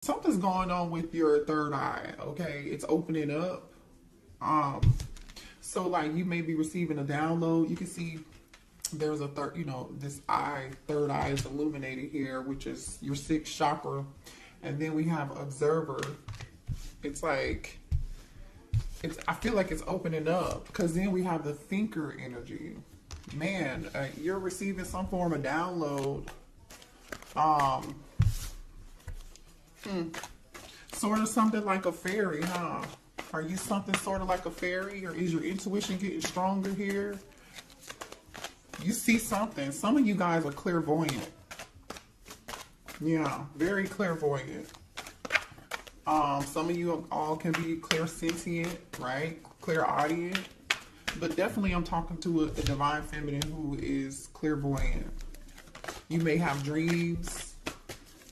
Something's going on with your third eye, okay? It's opening up. Um, so like you may be receiving a download. You can see there's a third, this eye, third eye is illuminated here, which is your sixth chakra. And then we have observer. It's like, I feel like it's opening up because then we have the thinker energy. Man, you're receiving some form of download. Um, Sort of something like a fairy, huh? Are you something sort of like a fairy, or is your intuition getting stronger here? You see something. Some of you guys are clairvoyant. Yeah, very clairvoyant. Some of you all can be clairsentient, right? Clairaudient. But definitely I'm talking to a divine feminine who is clairvoyant. You may have dreams.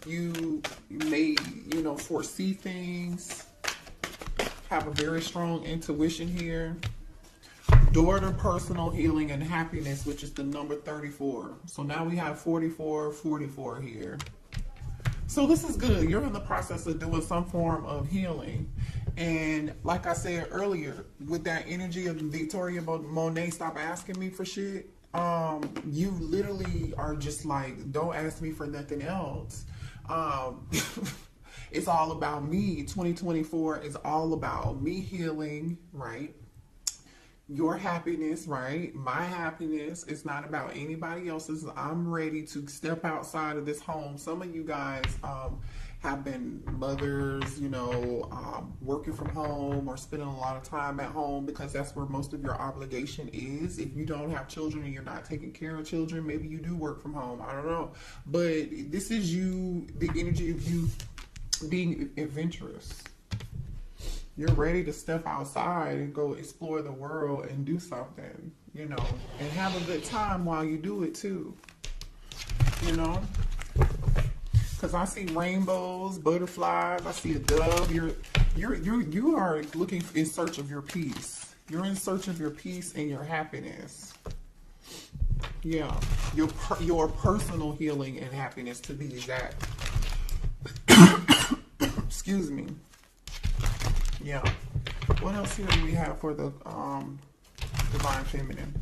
You may, foresee things. Have a very strong intuition here. Daughter, personal healing, and happiness, which is the number 34. So now we have 44, 44 here. So this is good. You're in the process of doing some form of healing. And like I said earlier, with that energy of Victoria Monet, stop asking me for shit. You literally are just like, don't ask me for nothing else. It's all about me. 2024 is all about me healing, right? Your happiness, right? My happiness is not about anybody else's. I'm ready to step outside of this home. Some of you guys have been mothers, working from home or spending a lot of time at home because that's where most of your obligation is. If you don't have children and you're not taking care of children, maybe you do work from home. I don't know. But this is you, the energy of you being adventurous. You're ready to step outside and go explore the world and do something, and have a good time while you do it too, because I see rainbows, butterflies, I see a dove. You are looking in search of your peace. You're in search of your peace and your happiness. Yeah, your personal healing and happiness, to be exact. Excuse me. Yeah. What else here do we have for the divine feminine?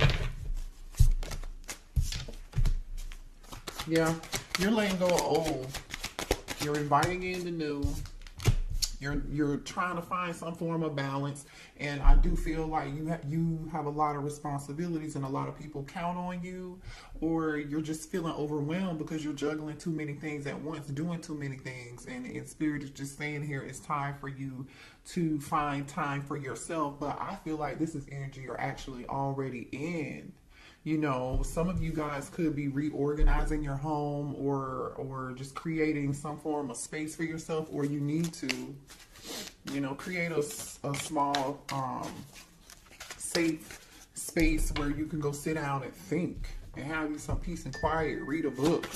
Yeah, you're letting go of old. You're inviting in the new. You're trying to find some form of balance, and I do feel like you have a lot of responsibilities and a lot of people count on you, or you're just feeling overwhelmed because you're juggling too many things at once, doing too many things, and Spirit is just saying here it's time for you to find time for yourself. But I feel like this is energy you're actually already in. Some of you guys could be reorganizing your home or just creating some form of space for yourself, or you need to, create a small, safe space where you can go sit down and think and have you some peace and quiet, read a book,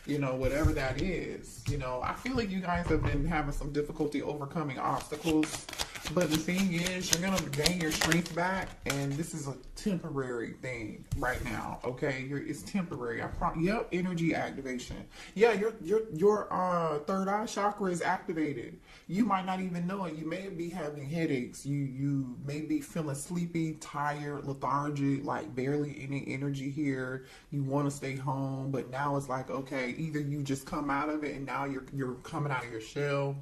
whatever that is. I feel like you guys have been having some difficulty overcoming obstacles. But the thing is, you're going to gain your strength back, and this is a temporary thing right now, okay? It's temporary. Yep, energy activation. Yeah, your third eye chakra is activated. You might not even know it. You may be having headaches. You may be feeling sleepy, tired, lethargic, like barely any energy here. You want to stay home, but now it's like, okay, either you just come out of it and now you're coming out of your shell,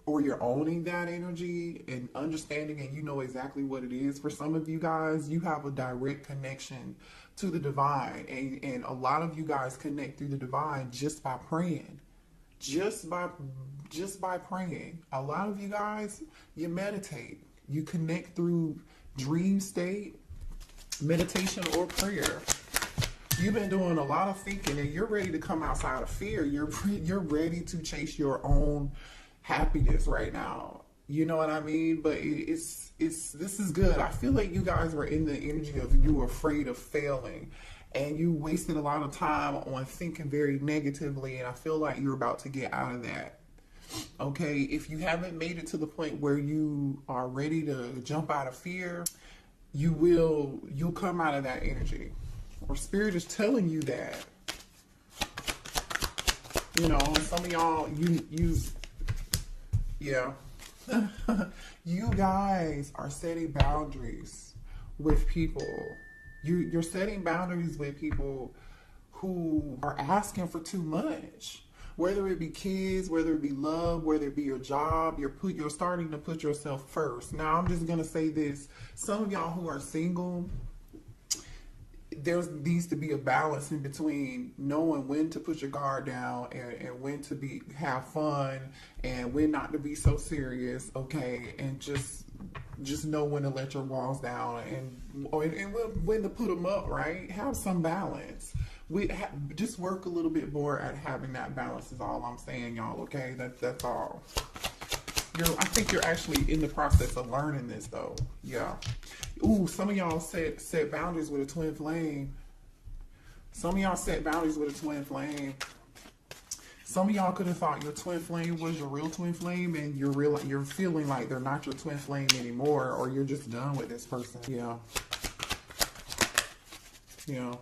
or you're owning that energy and understanding, and you know exactly what it is. For some of you guys, you have a direct connection to the divine, and a lot of you guys connect through the divine just by praying. Just by praying. A lot of you guys, you meditate. You connect through dream state, meditation, or prayer. You've been doing a lot of thinking, and you're ready to come outside of fear. You're ready to chase your own happiness right now. You know what I mean? But this is good. I feel like you guys were in the energy of you were afraid of failing, and you wasted a lot of time on thinking very negatively, and I feel like you're about to get out of that. Okay, if you haven't made it to the point where you are ready to jump out of fear, you'll come out of that energy. Or Spirit is telling you that. You know, some of y'all, yeah. You guys are setting boundaries with people. You're setting boundaries with people who are asking for too much. Whether it be kids, whether it be love, whether it be your job, you're starting to put yourself first. Now, I'm just gonna say this: some of y'all who are single, there needs to be a balance in between knowing when to put your guard down and when to have fun and when not to be so serious, okay? And just know when to let your walls down and when to put them up, right? Have some balance. Just work a little bit more at having that balance is all I'm saying, y'all, okay? That's all. I think you're actually in the process of learning this, though. Yeah. Ooh, some of y'all set boundaries with a twin flame. Some of y'all set boundaries with a twin flame. Some of y'all could have thought your twin flame was your real twin flame, and you're feeling like they're not your twin flame anymore, or you're just done with this person. Yeah. Yeah.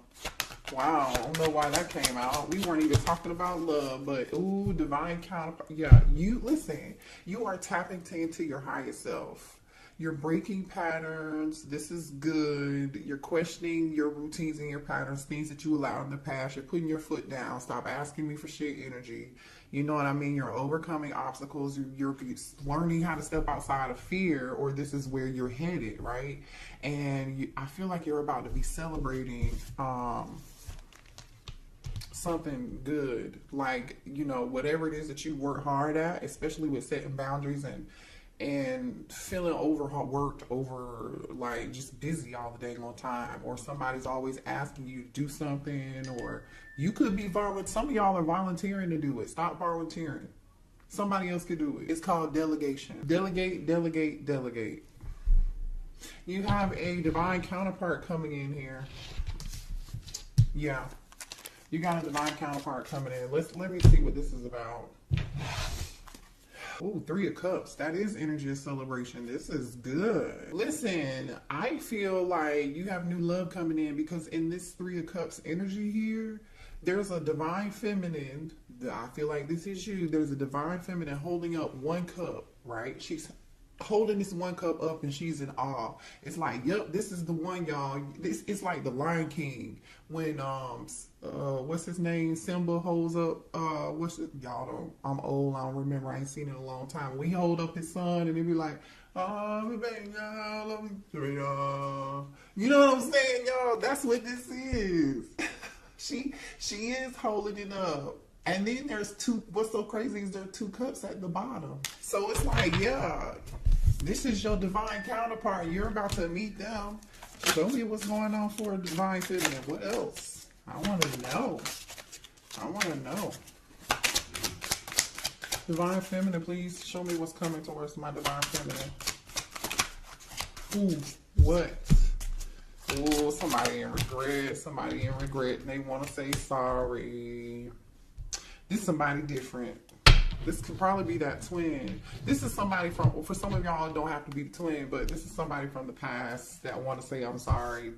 Wow, I don't know why that came out. We weren't even talking about love, but ooh, divine counterpart. Yeah, listen, you are tapping into your highest self. You're breaking patterns. This is good. You're questioning your routines and your patterns, things that you allowed in the past. You're putting your foot down. Stop asking me for shit energy. You know what I mean? You're overcoming obstacles. You're learning how to step outside of fear, or this is where you're headed, right? And I feel like you're about to be celebrating something good, like, you know, whatever it is that you work hard at, especially with setting boundaries and feeling overworked, like just busy all the dang on time, or somebody's always asking you to do something, or you could be some of y'all are volunteering to do it. Stop volunteering. Somebody else could do it. It's called delegation. Delegate, delegate, delegate. You have a divine counterpart coming in here. Yeah. You got a divine counterpart coming in. Let me see what this is about. Ooh, 3 of Cups. That is energy of celebration. This is good. Listen, I feel like you have new love coming in, because in this 3 of Cups energy here, there's a divine feminine. I feel like this is you. There's a divine feminine holding up 1 cup, right? She's holding this 1 cup up and she's in awe. It's like, yep, this is the one, y'all. It's like the Lion King when what's his name, Simba holds up y'all don't, I'm old, I don't remember, I ain't seen it in a long time. When he hold up his son and he be like, oh baby, love me, you know what I'm saying, y'all? That's what this is. she is holding it up. And then there's 2, what's so crazy is there are 2 cups at the bottom. So it's like, yeah, this is your divine counterpart. You're about to meet them. Show me what's going on for a divine feminine. What else? I want to know. I want to know. Divine feminine, please show me what's coming towards my divine feminine. Ooh, what? Ooh, somebody in regret. Somebody in regret. And they want to say sorry. This is somebody different. This could probably be that twin. This is somebody for some of y'all, it don't have to be the twin, but this is somebody from the past that want to say, I'm sorry.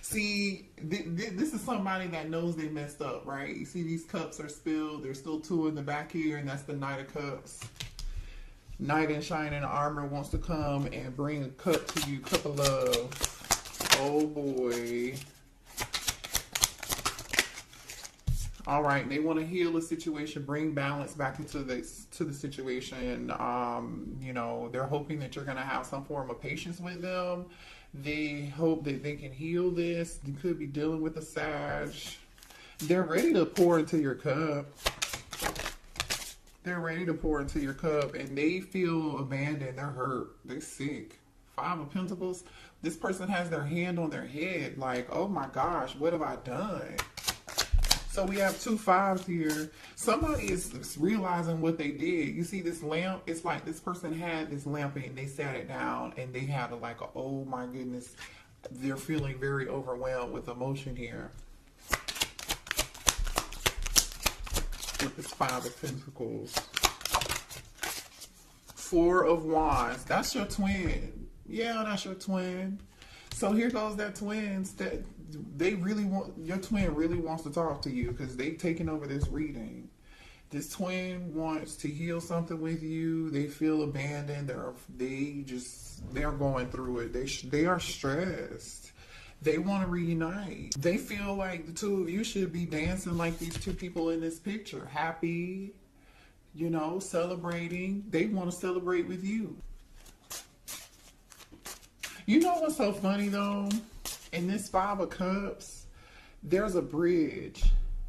See, this is somebody that knows they messed up, right? You see these cups are spilled. There's still 2 in the back here, and that's the Knight of Cups. Knight in shining armor wants to come and bring a cup to you, cup of love. Oh boy. All right, they want to heal a situation, bring balance back into the situation. You know, they're hoping that you're going to have some form of patience with them. They hope that they can heal this. You could be dealing with a Sag. They're ready to pour into your cup. They're ready to pour into your cup, and they feel abandoned. They're hurt. They're sick. 5 of Pentacles. This person has their hand on their head, like, oh my gosh, what have I done? So we have 2 5s here. Somebody is realizing what they did. You see this lamp? It's like this person had this lamp and they sat it down and they had oh my goodness. They're feeling very overwhelmed with emotion here. With this 5 of Pentacles. 4 of Wands. That's your twin. Yeah, that's your twin. So here goes that twins. they really want, your twin really wants to talk to you because they've taken over this reading. This twin wants to heal something with you. They feel abandoned. They're going through it. They are stressed. They want to reunite. They feel like the two of you should be dancing like these two people in this picture. Happy, you know, celebrating. They want to celebrate with you. You know what's so funny though? In this Five of Cups, there's a bridge.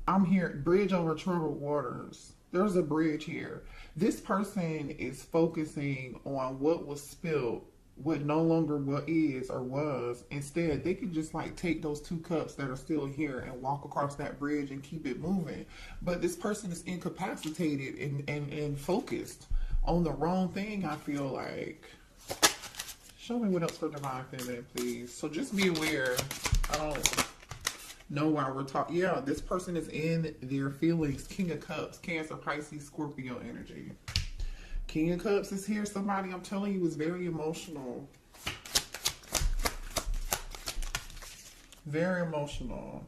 I'm here, bridge over troubled waters. There's a bridge here. This person is focusing on what was spilled, what no longer what is or was. Instead, they could just like take those two cups that are still here and walk across that bridge and keep it moving. But this person is incapacitated and focused on the wrong thing, I feel like. Show me what else for Divine Feminine, please. So just be aware. I don't know why we're talking. Yeah, this person is in their feelings. King of Cups, Cancer, Pisces, Scorpio energy. King of Cups is here. Somebody, I'm telling you, is very emotional. Very emotional.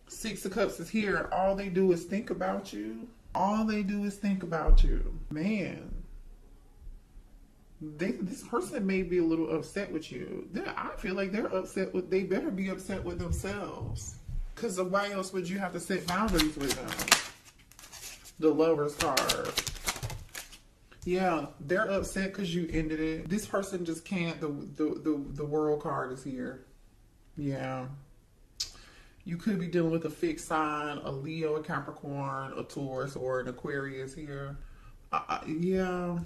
Six of Cups is here. All they do is think about you. All they do is think about you. Man. This person may be a little upset with you. I feel like they're upset with, they better be upset with themselves. Because why else would you have to set boundaries with them? The Lover's card. Yeah, they're upset because you ended it. This person just can't, the World card is here. Yeah. You could be dealing with a fixed sign, a Leo, a Capricorn, a Taurus, or an Aquarius here. Yeah.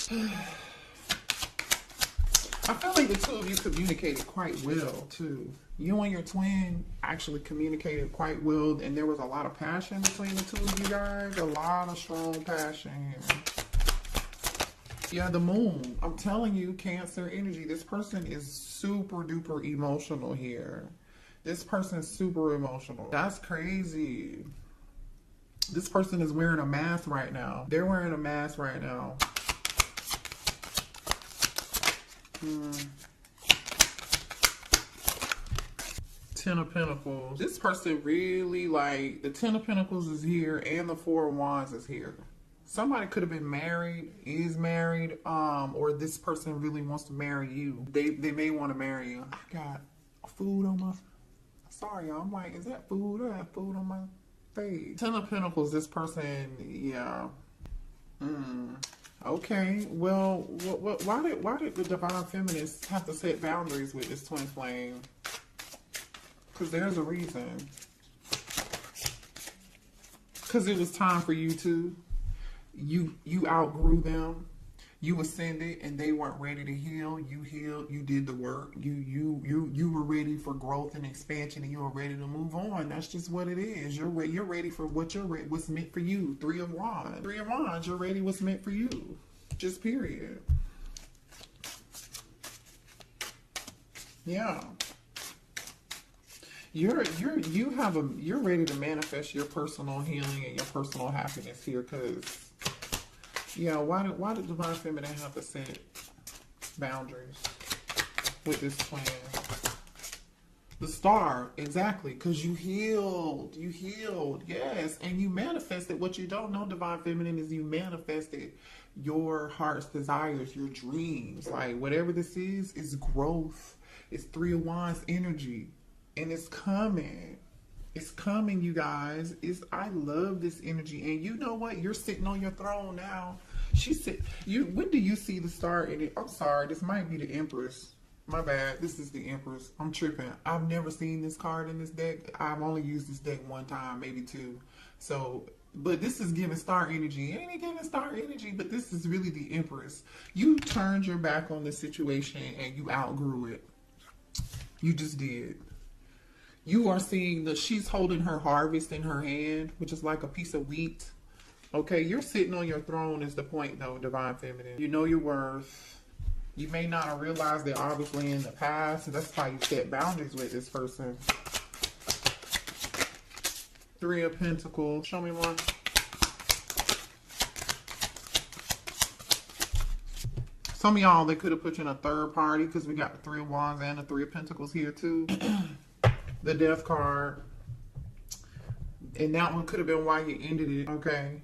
I feel like the two of you communicated quite well, too. You and your twin actually communicated quite well, and there was a lot of passion between the two of you guys. A lot of strong passion. Yeah, the Moon. I'm telling you, Cancer energy. This person is super duper emotional here. This person is super emotional. That's crazy. This person is wearing a mask right now. They're wearing a mask right now. Ten of Pentacles. This person really, like, the Ten of Pentacles is here and the Four of Wands is here. Somebody could have been married, is married, or this person really wants to marry you. They may want to marry you. I got food on my, sorry y'all, I'm like, is that food? I have food on my face. Ten of Pentacles, this person, yeah. Okay, well, why did the Divine Feminists have to set boundaries with this twin flame? Because there's a reason. Because it was time for you to. You outgrew them. You ascended, and they weren't ready to heal. You healed. You did the work. You were ready for growth and expansion, and you were ready to move on. That's just what it is. You're ready for what's meant for you. Three of Wands. Three of Wands. You're ready. What's meant for you. Just period. Yeah. You're ready to manifest your personal healing and your personal happiness here, because yeah, why did Divine Feminine have to set boundaries with this plan? The Star, exactly, because you healed, yes, and you manifested. What you don't know, Divine Feminine, is you manifested your heart's desires, your dreams. Like, whatever this is growth. It's Three of Wands energy, and it's coming. It's coming, you guys. I love this energy. And you know what? You're sitting on your throne now. When do you see the Star in it? I'm sorry, this might be the Empress. My bad. This is the Empress. I'm tripping. I've never seen this card in this deck. I've only used this deck one time, maybe two. So, but this is giving Star energy. It ain't giving Star energy, but this is really the Empress. You turned your back on the situation and you outgrew it. You just did. You are seeing she's holding her harvest in her hand, which is like a piece of wheat. Okay, you're sitting on your throne is the point though, Divine Feminine. You know your worth. You may not have realized it obviously in the past. That's why you set boundaries with this person. Three of Pentacles. Show me more. Some of y'all, they could have put you in a third party because we got the Three of Wands and the Three of Pentacles here too. the death card. And that one could have been why you ended it, okay?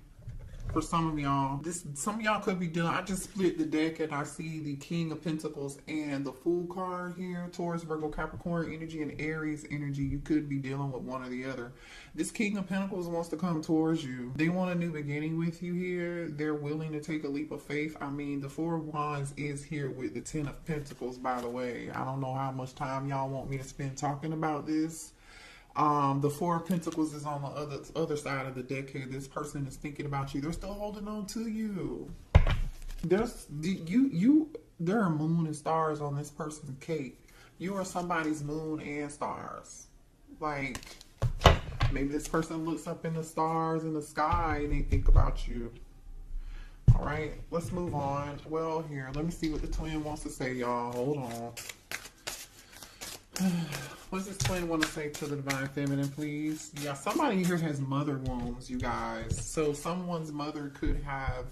For some of y'all, some of y'all could be dealing. I just split the deck and I see the King of Pentacles and the Fool card here. Taurus, Virgo, Capricorn energy, and Aries energy. You could be dealing with one or the other. This King of Pentacles wants to come towards you. They want a new beginning with you here. They're willing to take a leap of faith. I mean, the Four of Wands is here with the Ten of Pentacles, by the way. I don't know how much time y'all want me to spend talking about this. The Four of Pentacles is on the other side of the deck here. This person is thinking about you. They're still holding on to you. There are moon and stars on this person's cake. You are somebody's moon and stars. Like, maybe this person looks up in the stars in the sky and they think about you. All right, let's move on. Well, here, let me see what the twin wants to say, y'all. Hold on. What does this twin want to say to the Divine Feminine, please? Yeah, somebody here has mother wounds, you guys. So someone's mother could have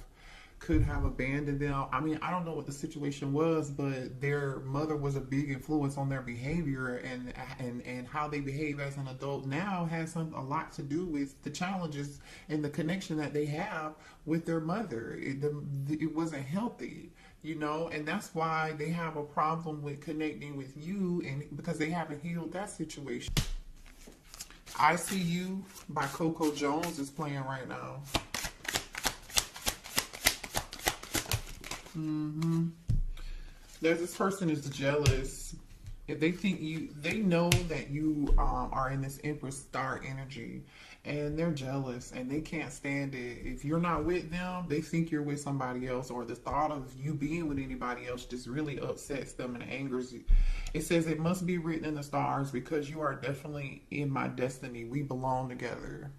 abandoned them. I mean, I don't know what the situation was, but their mother was a big influence on their behavior, and how they behave as an adult now has a lot to do with the challenges and the connection that they have with their mother. It wasn't healthy. You know, and that's why they have a problem with connecting with you, and because they haven't healed that situation. I See You by Coco Jones is playing right now. There's this person is jealous. If they think they know that you are in this Empress star energy, and they're jealous and they can't stand it. If you're not with them, they think you're with somebody else, or the thought of you being with anybody else just really upsets them and angers you. It says it must be written in the stars because you are definitely in my destiny. We belong together.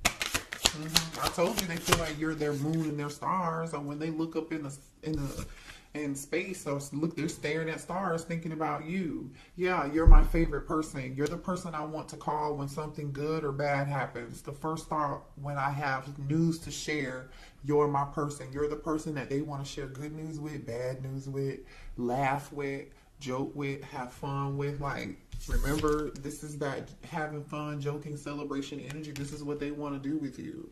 I told you they feel like you're their moon and their stars, and when they look up in space, so look, they're staring at stars thinking about you. Yeah, you're my favorite person. You're the person I want to call when something good or bad happens. The first thought when I have news to share, you're my person. You're the person that they want to share good news with, bad news with, laugh with, joke with, have fun with. Like, remember, this is that having fun, joking, celebration energy. This is what they want to do with you.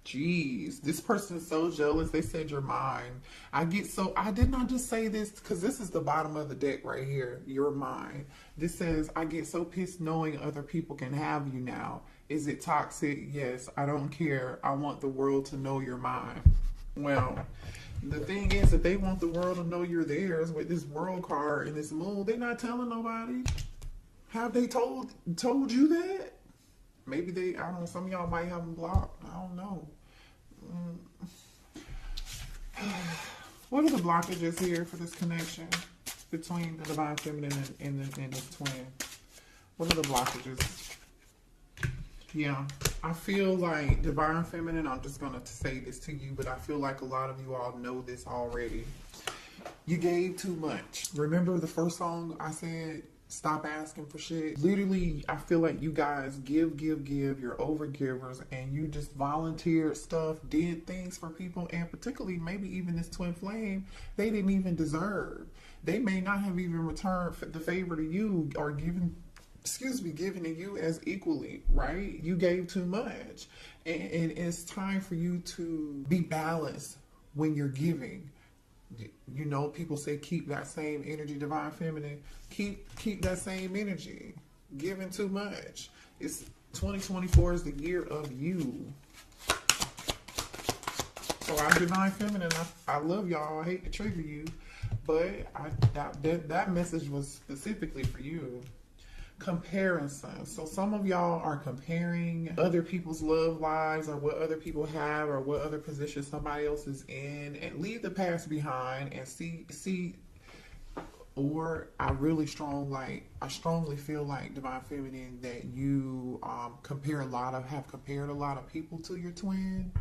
Jeez, this person is so jealous. They said you're mine. I did not just say this because this is the bottom of the deck right here. You're mine. This says, I get so pissed knowing other people can have you now. Is it toxic? Yes, I don't care. I want the world to know you're mine. Well, the thing is that they want the world to know you're theirs with this world card and this moon. They're not telling nobody. Have they told you that? Maybe they, I don't know, some of y'all might have them blocked. I don't know. What are the blockages here for this connection between the Divine Feminine and this twin? What are the blockages? Yeah, I feel like Divine Feminine, I'm just going to say this to you, but I feel like a lot of you all know this already. You gave too much. Remember the first song I said? Stop asking for shit. Literally, I feel like you guys give. You're over givers, and you just volunteered stuff, did things for people, and particularly maybe even this twin flame, they didn't even deserve. They may not have even returned the favor to you or given to you as equally, right? You gave too much, and it's time for you to be balanced when you're giving. You know, people say keep that same energy, Divine Feminine. Keep that same energy. Giving too much. It's 2024 is the year of you. So I'm Divine Feminine. I love y'all. I hate to trigger you, but that message was specifically for you. Comparison. So some of y'all are comparing other people's love lives or what other people have or what other position somebody else is in, and leave the past behind and see. Or I strongly feel like Divine Feminine that you have compared a lot of people to your twin.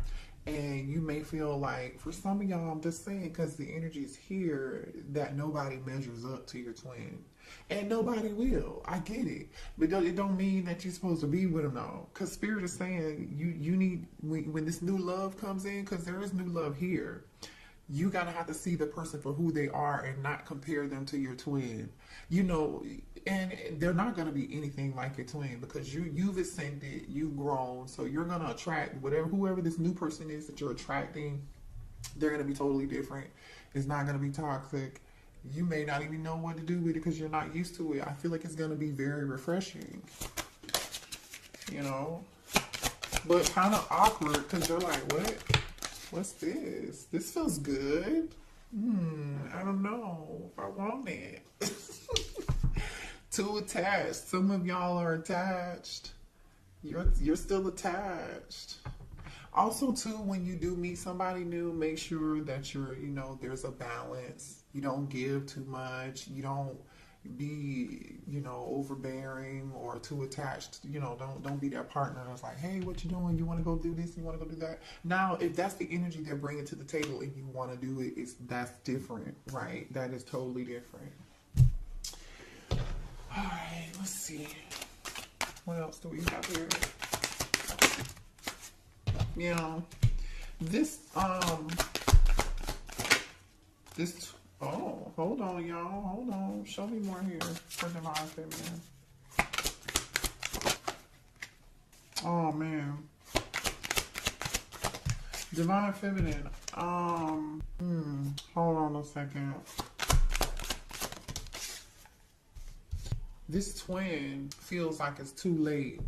And you may feel like, for some of y'all, I'm just saying, because the energy is here, that nobody measures up to your twin. And nobody will. I get it. But it don't mean that you're supposed to be with them, though. Because Spirit is saying, you need, when this new love comes in, because there is new love here, you gotta have to see the person for who they are and not compare them to your twin. You know, and they're not gonna be anything like your twin because you've ascended, you've grown, so you're gonna attract whoever this new person is that you're attracting. They're gonna be totally different. It's not gonna be toxic. You may not even know what to do with it because you're not used to it. I feel like it's gonna be very refreshing. You know, but kind of awkward because you're like, what? What's this? This feels good. I don't know if I want it. Too attached. Some of y'all are attached. You're still attached. Also, too, when you do meet somebody new, make sure that there's a balance. You don't give too much. You don't be, overbearing or too attached. Don't be that partner that's like, hey, what you doing? You want to go do this? You want to go do that? Now, if that's the energy they're bringing to the table and you want to do it, that's different, right? That is totally different. All right, let's see. What else do we have here? This, oh, hold on, y'all. Hold on. Show me more here for Divine Feminine. Oh, man. Divine Feminine. Hold on a second. This twin feels like it's too late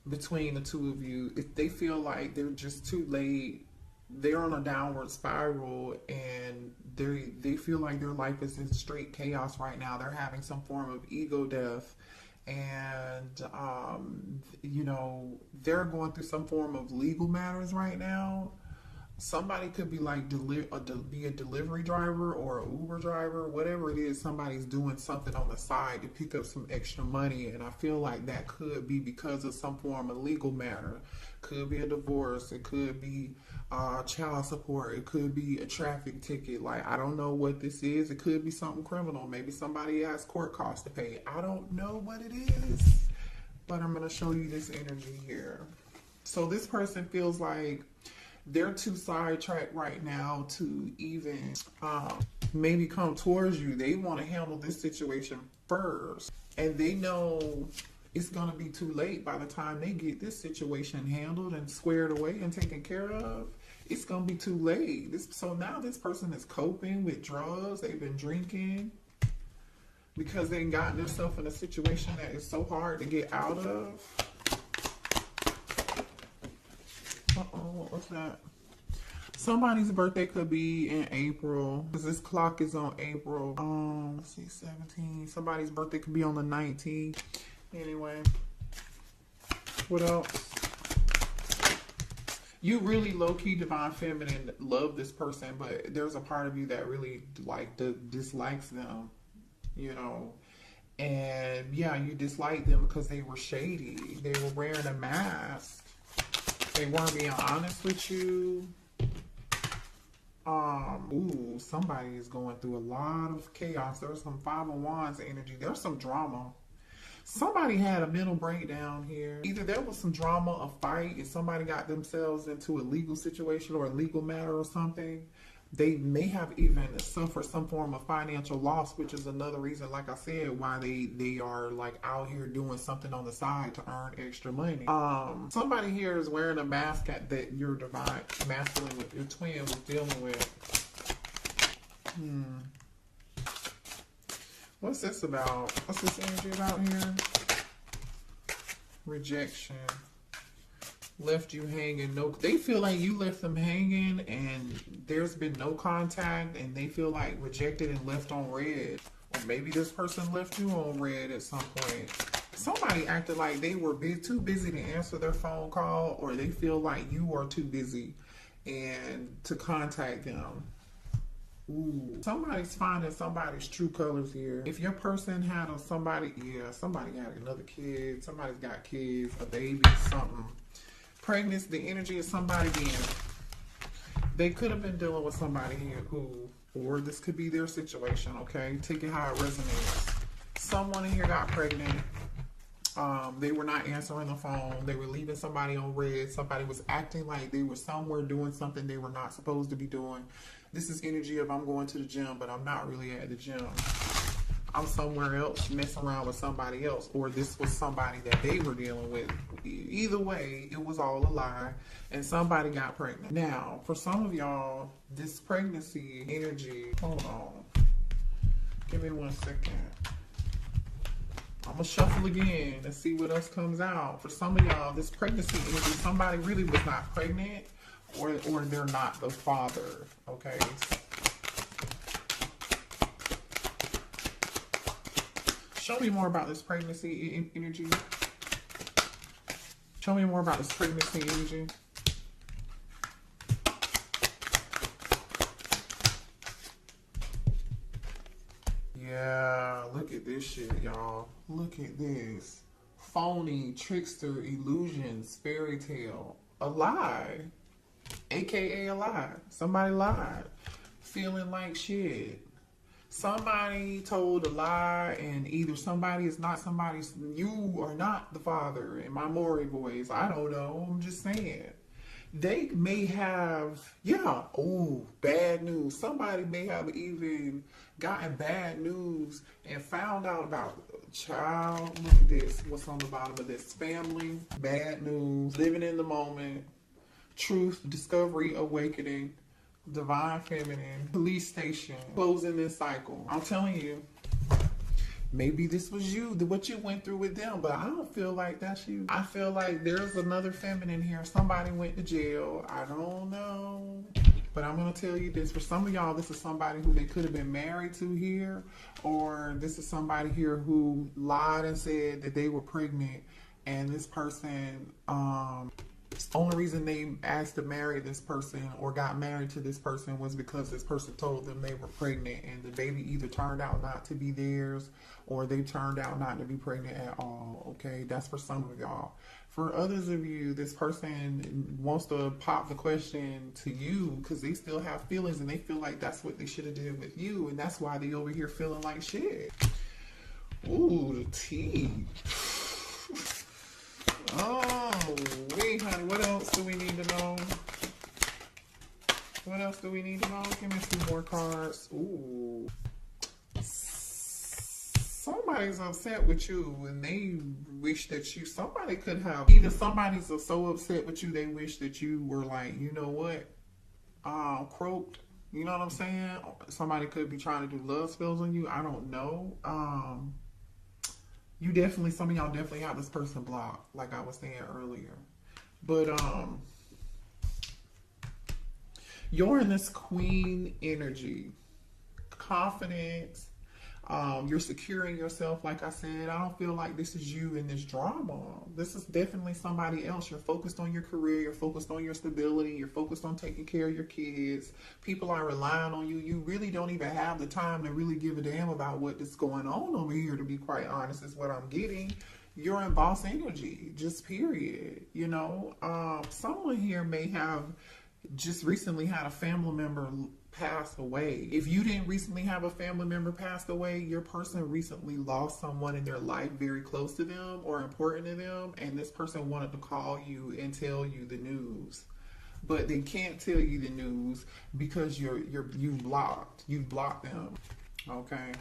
between the two of you. If they feel like they're just too late, they're on a downward spiral and they feel like their life is in straight chaos right now. They're having some form of ego death and they're going through some form of legal matters right now. Somebody could be like be a delivery driver or an Uber driver, whatever it is. Somebody's doing something on the side to pick up some extra money, and I feel like that could be because of some form of legal matter. Could be a divorce. It could be child support. It could be a traffic ticket. Like, I don't know what this is. It could be something criminal. Maybe somebody has court costs to pay. I don't know what it is, but I'm going to show you this energy here. So this person feels like they're too sidetracked right now to even maybe come towards you. They want to handle this situation first. And they know it's going to be too late by the time they get this situation handled and squared away and taken care of. It's going to be too late. So now this person is coping with drugs. They've been drinking because they've gotten themselves in a situation that is so hard to get out of. What was that? Somebody's birthday could be in April, because this clock is on April. Let's see, 17. Somebody's birthday could be on the 19th. Anyway, what else? You really low-key Divine Feminine love this person, but there's a part of you that really dislikes them, And yeah, you dislike them because they were shady. They were wearing a mask. They weren't being honest with you. Somebody is going through a lot of chaos. There's some Five of Wands energy. There's some drama. Somebody had a mental breakdown here. Either there was some drama, a fight, and somebody got themselves into a legal situation or a legal matter or something. They may have even suffered some form of financial loss, which is another reason, like I said, why they are like out here doing something on the side to earn extra money. Somebody here is wearing a mask that your divine masculine with your twin was dealing with. What's this about? What's this energy about here? Rejection. Left you hanging. No, they feel like you left them hanging and there's been no contact and they feel like rejected and left on red. Or maybe this person left you on red at some point. Somebody acted like they were too busy to answer their phone call, or they feel like you are too busy and to contact them. Somebody's finding somebody's true colors here. If your person had somebody had another kid, somebody's got kids, a baby, something. Pregnancy, the energy of somebody being, they could have been dealing with somebody here or this could be their situation, okay? Take it how it resonates. Someone in here got pregnant. They were not answering the phone. They were leaving somebody on red. Somebody was acting like they were somewhere doing something they were not supposed to be doing. This is energy of I'm going to the gym, but I'm not really at the gym. I'm somewhere else messing around with somebody else, or this was somebody that they were dealing with. Either way, it was all a lie, and somebody got pregnant. Now, for some of y'all, this pregnancy energy, hold on. Give me 1 second. I'm gonna shuffle again and see what else comes out. For some of y'all, this pregnancy energy, somebody really was not pregnant, or they're not the father, okay? Show me more about this pregnancy energy. Show me more about this pregnancy energy. Yeah, look at this shit, y'all. Look at this. Phony, trickster, illusions, fairy tale. A lie. AKA a lie. Somebody lied. Feeling like shit. Somebody told a lie, and either somebody is not somebody's, you are not the father in my Maury voice. I don't know. I'm just saying. They may have, bad news. Somebody may have even gotten bad news and found out about child. Look at this. What's on the bottom of this? Family, bad news, living in the moment, truth, discovery, awakening, divine feminine, police station, closing this cycle. I'm telling you, maybe this was you, what you went through with them, but I don't feel like that's you. I feel like there's another feminine here. Somebody went to jail. I don't know. But I'm going to tell you this. For some of y'all, this is somebody who they could have been married to here, or this is somebody here who lied and said that they were pregnant, and this person, the only reason they asked to marry this person or got married to this person was because this person told them they were pregnant, and the baby either turned out not to be theirs or they turned out not to be pregnant at all. Okay, that's for some of y'all. For others of you, this person wants to pop the question to you because they still have feelings and they feel like that's what they should have did with you, and that's why they over here feeling like shit. Ooh, the tea. Oh, wait, honey, what else do we need to know? What else do we need to know? Give me some more cards. Ooh. Somebody's upset with you and they wish that you, somebody could have, either somebody's so upset with you, they wish that you were like, you know what, croaked. You know what I'm saying? Somebody could be trying to do love spells on you. I don't know. You definitely, some of y'all definitely have this person blocked, like I was saying earlier. But you're in this queen energy, confidence. You're securing yourself, like I said. I don't feel like this is you in this drama. This is definitely somebody else. You're focused on your career. You're focused on your stability. You're focused on taking care of your kids. People are relying on you. You really don't even have the time to really give a damn about what is going on over here, to be quite honest, is what I'm getting. You're in boss energy, just period. You know, someone here may have just recently had a family member passed away. If you didn't recently have a family member passed away, your person recently lost someone in their life very close to them or important to them, and this person wanted to call you and tell you the news, but they can't tell you the news because you've blocked them. Okay.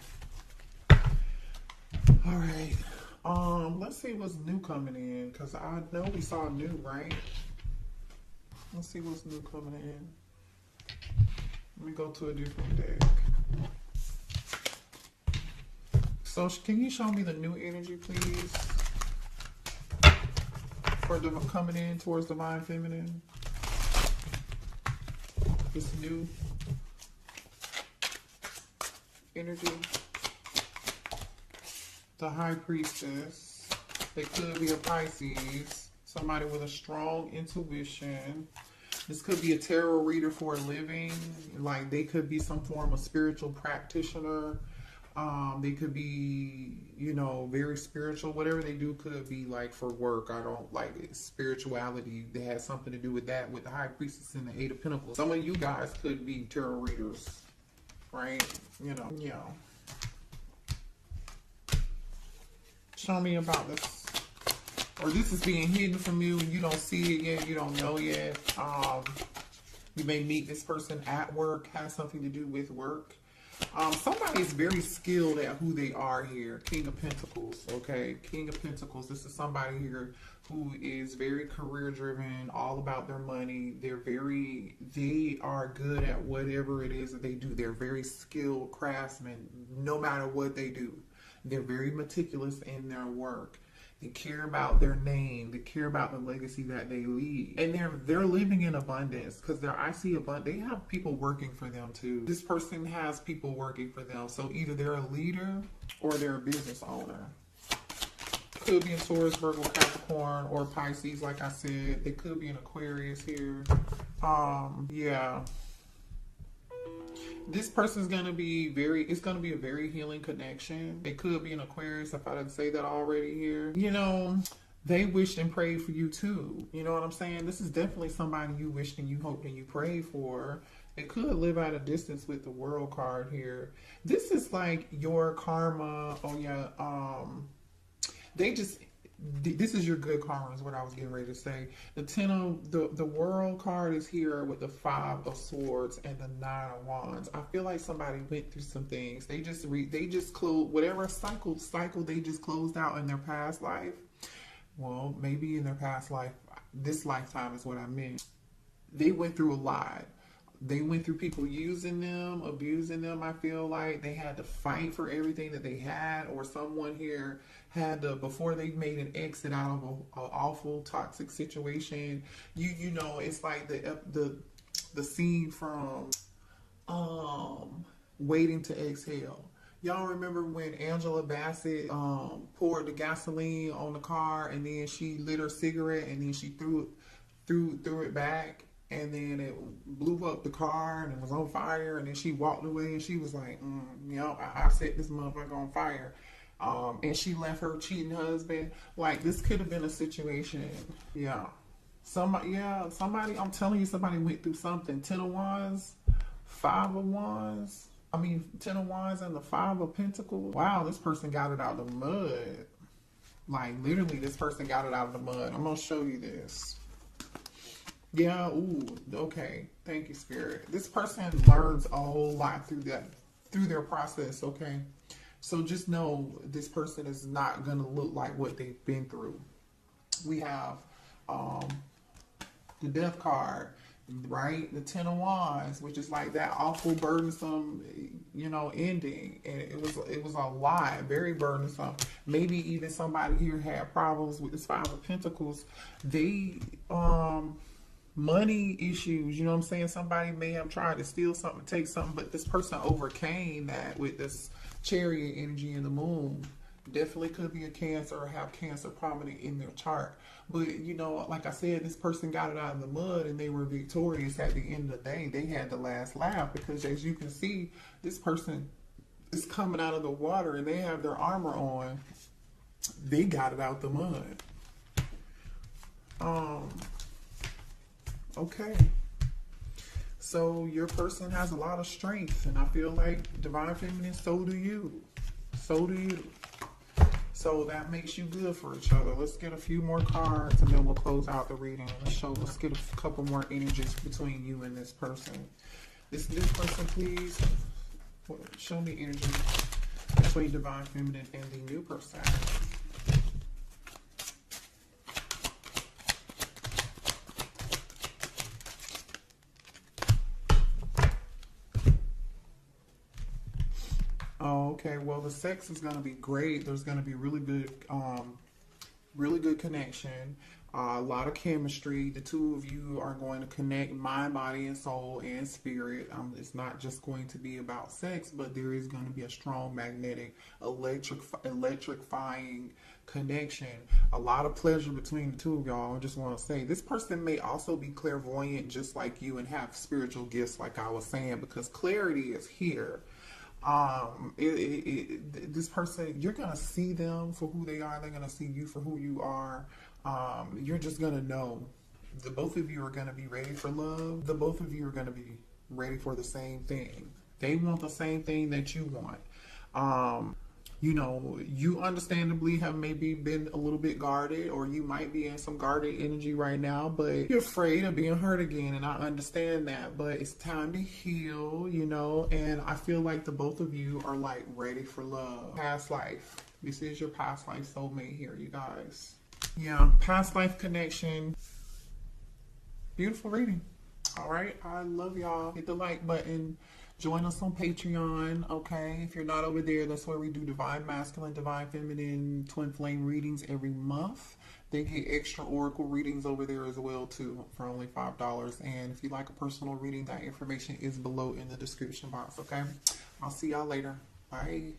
All right. Let's see what's new coming in, because I know we saw new, right? Let's see what's new coming in. Let me go to a different deck. So can you show me the new energy, please? For the coming in towards divine feminine. This new energy. The high priestess. They could be a Pisces. Somebody with a strong intuition. This could be a tarot reader for a living. Like, they could be some form of spiritual practitioner. They could be, you know, very spiritual. Whatever they do could be like for work. I don't like it. Spirituality, they had something to do with that, with the high priestess and the Eight of Pentacles. Some of you guys could be tarot readers, right? You know, yeah. Show me about this. Or this is being hidden from you and you don't see it yet, you don't know yet. You may meet this person at work, has something to do with work. Somebody is very skilled at who they are here. King of Pentacles, okay? King of Pentacles. This is somebody here who is very career driven, all about their money. They are good at whatever it is that they do. They're very skilled craftsmen, no matter what they do. They're very meticulous in their work. They care about their name. They care about the legacy that they leave, and they're living in abundance because I see abundance. They have people working for them too. This person has people working for them, so either they're a leader or they're a business owner. Could be in Taurus, Virgo, Capricorn, or Pisces. Like I said, they could be in Aquarius here. Yeah. This person's going to be it's going to be a very healing connection. It could be an Aquarius, if I didn't say that already here. You know, they wished and prayed for you too. You know what I'm saying? This is definitely somebody you wished and you hoped and you prayed for. It could live at a distance with the World card here. This is like your karma. Oh yeah. This is your good karma is what I was getting ready to say. The World card is here with the 5 of Swords and the 9 of Wands. I feel like somebody went through some things. They just closed whatever cycle they just closed out in their past life. Well, maybe in their past life, this lifetime is what I meant. They went through a lot. They went through people using them, abusing them. I feel like they had to fight for everything that they had, or someone here had to, before they made an exit out of an awful toxic situation. You know, it's like the scene from Waiting to Exhale. Y'all remember when Angela Bassett poured the gasoline on the car, and then she lit her cigarette, and then she threw it back, and then it blew up the car and it was on fire, and then she walked away and she was like, you know, I set this motherfucker on fire. And she left her cheating husband. Like, this could have been a situation. Yeah. Somebody, I'm telling you, somebody went through something. 10 of Wands, 5 of Wands. 10 of Wands and the 5 of Pentacles. Wow, this person got it out of the mud. Like, literally, this person got it out of the mud. I'm going to show you this. Yeah, ooh, okay. Thank you, Spirit. This person learns a whole lot through their process, okay? So just know this person is not going to look like what they've been through. We have the Death card, right? The 10 of Wands, which is like that awful, burdensome, you know, ending. And it was a lot, very burdensome. Maybe even somebody here had problems with this 5 of Pentacles. They, money issues, you know what I'm saying? Somebody may have tried to steal something, take something, but this person overcame that with this Chariot energy in the Moon. Definitely could be a Cancer or have Cancer prominent in their chart. But, you know, like I said, this person got it out of the mud and they were victorious at the end of the day. They had the last laugh because, as you can see, this person is coming out of the water and they have their armor on. They got it out the mud. Okay, so your person has a lot of strength, and I feel like Divine Feminine, so do you. So do you. So that makes you good for each other. Let's get a few more cards, and then we'll close out the reading. Let's get a couple more energies between you and this person. This person, please. Show me energy between Divine Feminine and the new person. Oh, okay. Well, the sex is going to be great. There's going to be really good connection. A lot of chemistry. The two of you are going to connect mind, body, and soul and spirit. It's not just going to be about sex, but there is going to be a strong magnetic, electrifying connection. A lot of pleasure between the two of y'all. I just want to say this person may also be clairvoyant just like you and have spiritual gifts like I was saying, because clarity is here. This person, you're going to see them for who they are. They're going to see you for who you are. You're just going to know the both of you are going to be ready for love. The both of you are going to be ready for the same thing. They want the same thing that you want. You know, you understandably have maybe been a little bit guarded, or you might be in some guarded energy right now, but you're afraid of being hurt again. And I understand that, but it's time to heal, you know, and I feel like the both of you are like ready for love. Past life. This is your past life soulmate here, you guys. Yeah, past life connection. Beautiful reading. All right, I love y'all. Hit the like button. Join us on Patreon, okay? If you're not over there, that's where we do divine masculine, divine feminine, twin flame readings every month. They get extra oracle readings over there as well too for only $5. And if you like a personal reading, that information is below in the description box, okay? I'll see y'all later. Bye.